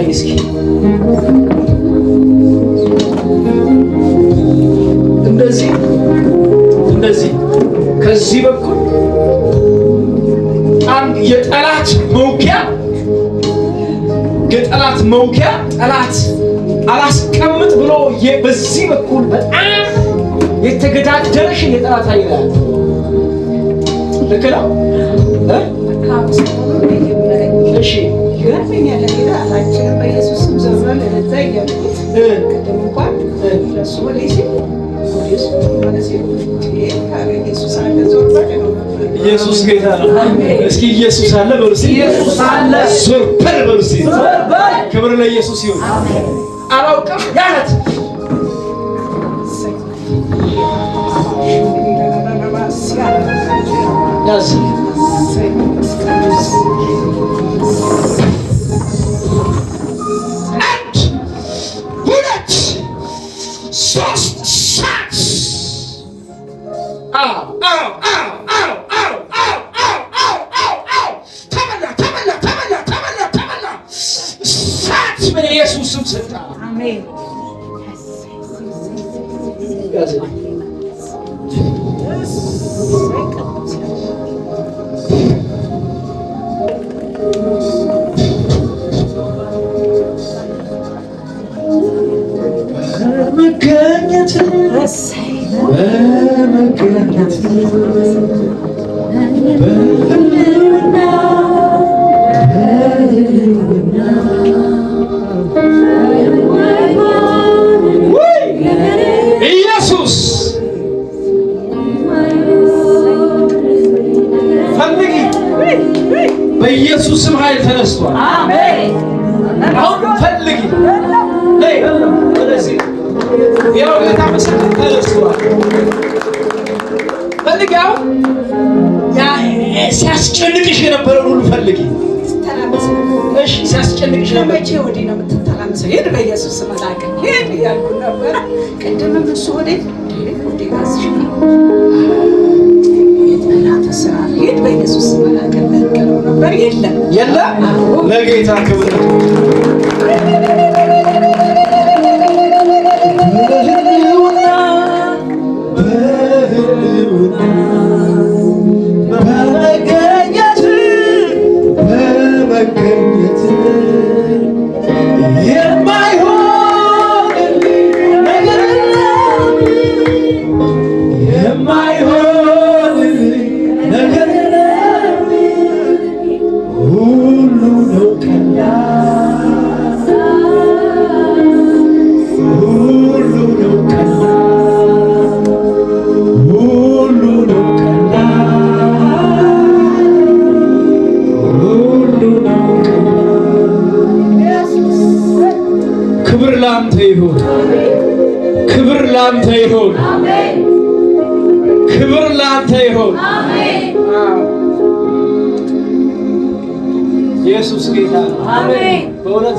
አሳየኝ እስኪ። እንደዚህ እንደዚህ ከዚህ በኩል አንድ የጠላት መውጊያ ጠላት አላስቀምጥ ብሎ በዚህ በኩል በጣም የተገዳደረሽን የጠላት ኃይል አለ። ልክ ነው። እሺ ይገርመኛል። ሌላ አላችንም በኢየሱስም ዘመን ለዛ እያልኩት ቅድም እንኳን ለሱ ወለሲ ኢየሱስ ጌታ ነው። እስኪ ኢየሱስ አለ በሉ። ኢየሱስ አለ። ዞር በል በሉ። ክብር ለኢየሱስ ይሁን። አላውቅም ያለት ያዝ ኢየሱስም ስልጣን አሜን። ኢየሱስ ፈልጊ። በኢየሱስም ኃይል ተነስቷል። አሜን። አሁን ፈልጊ። ወደዚህ ያው ጌታ መሰከረ ተነስቷል። ፈልጊ። አሁን ሲያስጨንቅሽ የነበረውን ሁሉ ፈልጊ። እሺ ሲያስጨንቅሽ መቼ ወዲህ ነው የምትተራመሰው? ሄድ በኢየሱስ ስም ላክ ሄድ እያልኩ ነበር። ቅድምም እሱ ወዲህ ጋዝሽ የጠላት ስራ ሄድ በኢየሱስ ስም ላክ ለከለው ነበር። የለም ለጌታ ክብር ላንተ ይሁን። ክብር ላንተ ይሁን። አሜን። ክብር ላንተ ይሁን። አሜን። ኢየሱስ ጌታ ነው። አሜን። በእውነት